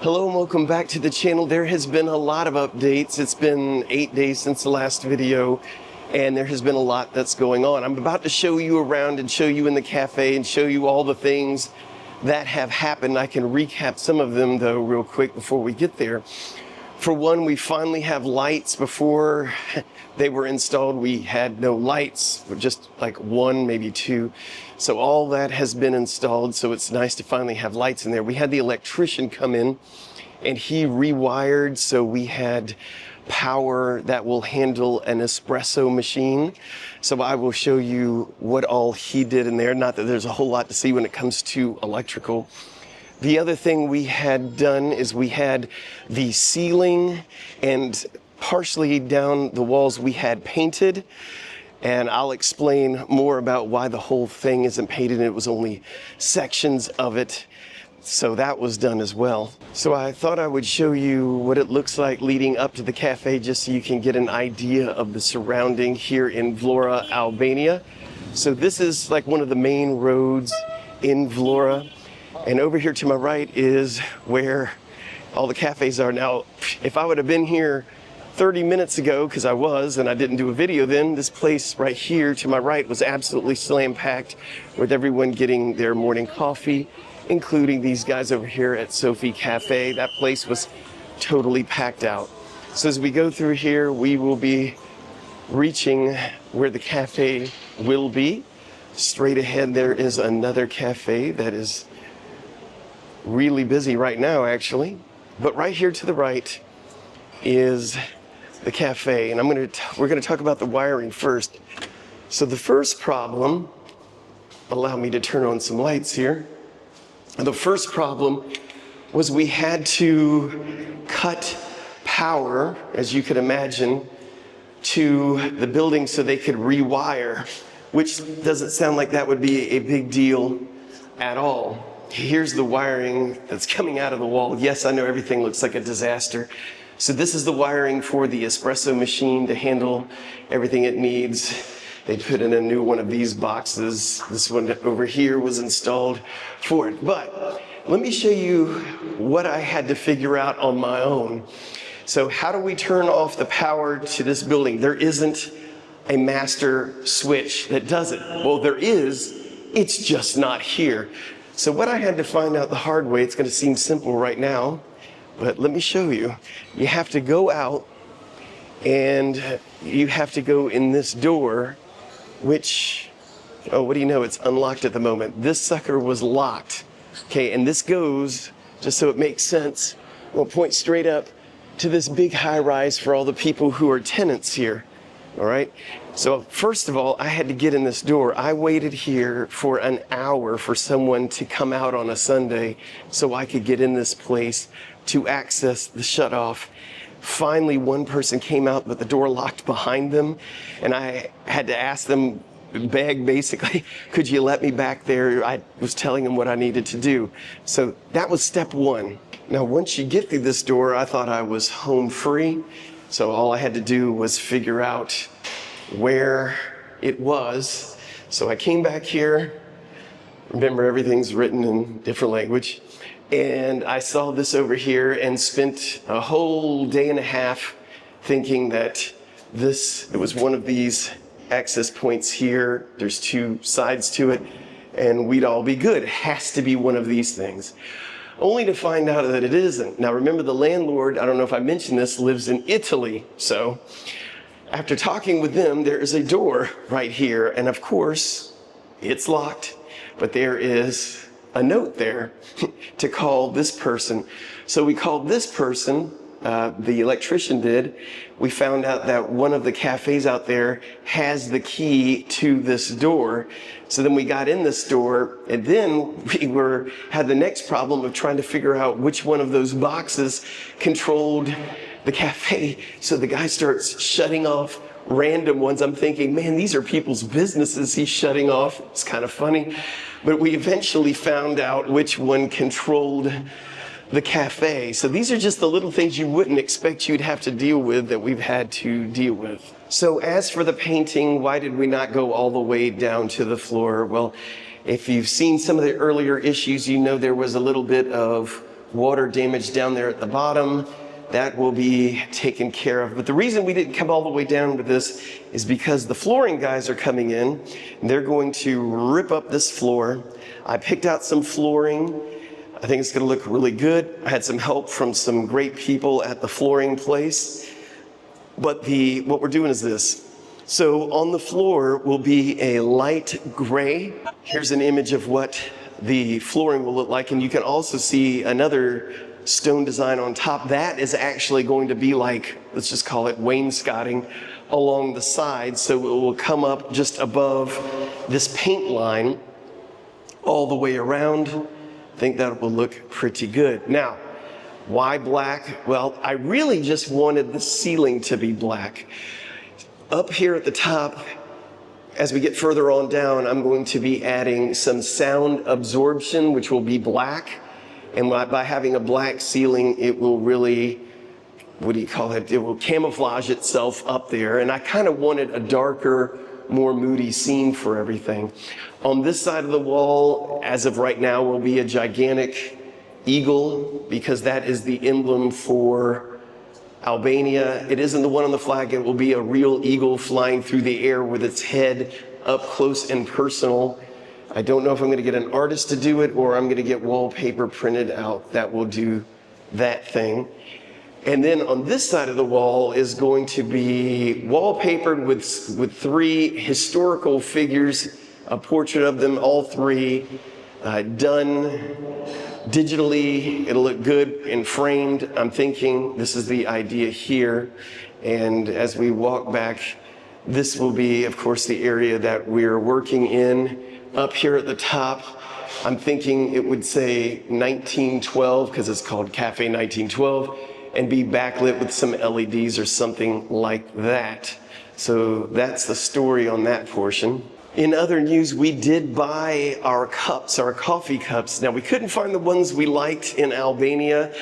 Hello and welcome back to the channel. There has been a lot of updates. It's been 8 days since the last video and there has been a lot that's going on. I'm about to show you around and show you in the cafe and show you all the things that have happened. I can recap some of them though real quick before we get there. For one, we finally have lights. Before they were installed, we had no lights, just like one, maybe two. So all that has been installed, so it's nice to finally have lights in there. We had the electrician come in and he rewired, so we had power that will handle an espresso machine. So I will show you what all he did in there. Not that there's a whole lot to see when it comes to electrical. The other thing we had done is we had the ceiling and partially down the walls we had painted. And I'll explain more about why the whole thing isn't painted and it was only sections of it. So that was done as well. So I thought I would show you what it looks like leading up to the cafe just so you can get an idea of the surrounding here in Vlora, Albania. So this is like one of the main roads in Vlora. And over here to my right is where all the cafes are. Now, if I would have been here 30 minutes ago, because I was, and I didn't do a video then, this place right here to my right was absolutely slam-packed with everyone getting their morning coffee, including these guys over here at Sophie Cafe. That place was totally packed out. So as we go through here, we will be reaching where the cafe will be. Straight ahead, there is another cafe that is really busy right now, actually. But right here to the right is the cafe, and we're gonna talk about the wiring first. So the first problem, allow me to turn on some lights here. The first problem was we had to cut power, as you could imagine, to the building so they could rewire, which doesn't sound like that would be a big deal at all. Here's the wiring that's coming out of the wall. Yes, I know everything looks like a disaster. So this is the wiring for the espresso machine to handle everything it needs. They put in a new one of these boxes. This one over here was installed for it. But let me show you what I had to figure out on my own. So how do we turn off the power to this building? There isn't a master switch that does it. Well, there is, it's just not here. So what I had to find out the hard way, it's going to seem simple right now, but let me show you. You have to go out and you have to go in this door, which, oh, what do you know? It's unlocked at the moment. This sucker was locked. Okay, and this goes, just so it makes sense, we'll point straight up to this big high rise for all the people who are tenants here. All right. So first of all, I had to get in this door. I waited here for an hour for someone to come out on a Sunday so I could get in this place to access the shutoff. Finally, one person came out, but the door locked behind them. And I had to ask them, beg basically, could you let me back there? I was telling them what I needed to do. So that was step one. Now, once you get through this door, I thought I was home free. So all I had to do was figure out where it was. So I came back here. Remember, everything's written in different language. And I saw this over here and spent a whole day and a half thinking that it was one of these access points here. There's two sides to it, and we'd all be good. It has to be one of these things. Only to find out that it isn't. Now remember, the landlord, I don't know if I mentioned this, lives in Italy. So after talking with them, there is a door right here. And of course, it's locked, but there is a note there to call this person. So we called this person, the electrician did. We found out that one of the cafes out there has the key to this door. So then we got in this door, and then we had the next problem of trying to figure out which one of those boxes controlled the cafe. So the guy starts shutting off random ones. I'm thinking, man, these are people's businesses he's shutting off. It's kind of funny. But we eventually found out which one controlled the cafe. So these are just the little things you wouldn't expect you'd have to deal with that we've had to deal with. So as for the painting, why did we not go all the way down to the floor? Well, if you've seen some of the earlier issues, you know there was a little bit of water damage down there at the bottom. That will be taken care of. But the reason we didn't come all the way down with this is because the flooring guys are coming in. And they're going to rip up this floor. I picked out some flooring. I think it's going to look really good. I had some help from some great people at the flooring place. But what we're doing is this. So on the floor will be a light gray. Here's an image of what the flooring will look like. And you can also see another stone design on top. That is actually going to be like, let's just call it wainscoting along the side. So it will come up just above this paint line all the way around. I think that will look pretty good. Now, why black? Well, I really just wanted the ceiling to be black. Up here at the top, as we get further on down, I'm going to be adding some sound absorption, which will be black. And by having a black ceiling, it will really, what do you call it? It will camouflage itself up there. And I kind of wanted a darker, more moody scene for everything. On this side of the wall, as of right now, will be a gigantic eagle, because that is the emblem for Albania. It isn't the one on the flag. It will be a real eagle flying through the air with its head up close and personal. I don't know if I'm going to get an artist to do it or I'm going to get wallpaper printed out that will do that thing. And then on this side of the wall is going to be wallpapered with three historical figures, a portrait of them, all three, done digitally. It'll look good and framed. I'm thinking this is the idea here. And as we walk back, this will be, of course, the area that we're working in. Up here at the top, I'm thinking it would say 1912, because it's called Cafe 1912, and be backlit with some LEDs or something like that. So that's the story on that portion. In other news, we did buy our cups, our coffee cups. Now, we couldn't find the ones we liked in Albania.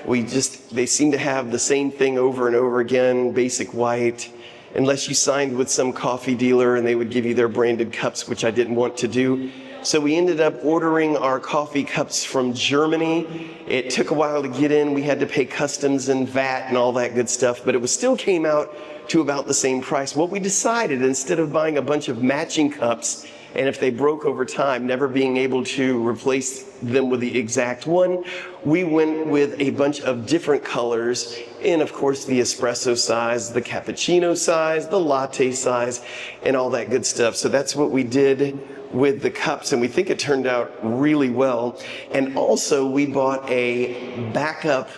They seem to have the same thing over and over again, basic white, unless you signed with some coffee dealer and they would give you their branded cups, which I didn't want to do. So we ended up ordering our coffee cups from Germany. It took a while to get in. We had to pay customs and VAT and all that good stuff, but it still came out to about the same price. What we decided, instead of buying a bunch of matching cups, and if they broke over time, never being able to replace them with the exact one, we went with a bunch of different colors in, of course, the espresso size, the cappuccino size, the latte size, and all that good stuff. So that's what we did with the cups, and we think it turned out really well. And also, we bought a backup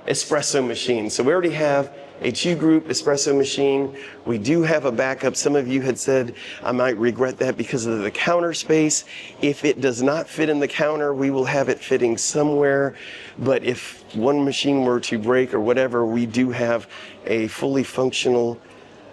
espresso machine. So we already have a 2-group espresso machine. We do have a backup. Some of you had said I might regret that because of the counter space. If it does not fit in the counter, we will have it fitting somewhere. But if one machine were to break or whatever, we do have a fully functional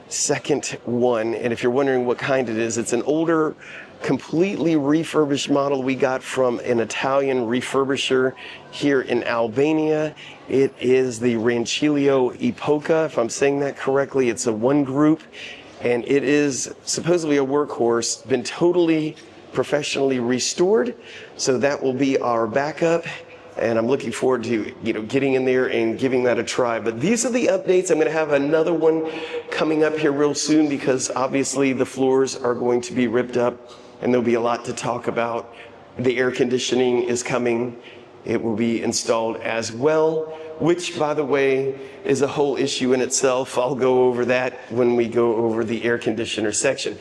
second one. And if you're wondering what kind it is, it's an older, completely refurbished model we got from an Italian refurbisher here in Albania. It is the Rancilio Epoca, if I'm saying that correctly. It's a 1-group, and it is supposedly a workhorse, been totally professionally restored. So that will be our backup, and I'm looking forward to getting in there and giving that a try. But these are the updates. I'm going to have another one coming up here real soon, because obviously the floors are going to be ripped up and there'll be a lot to talk about. The air conditioning is coming. It will be installed as well, which, by the way, is a whole issue in itself. I'll go over that when we go over the air conditioner section.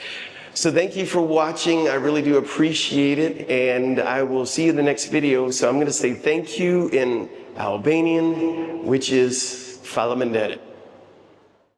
So thank you for watching. I really do appreciate it, and I will see you in the next video. So I'm going to say thank you in Albanian, which is Fala Mendet.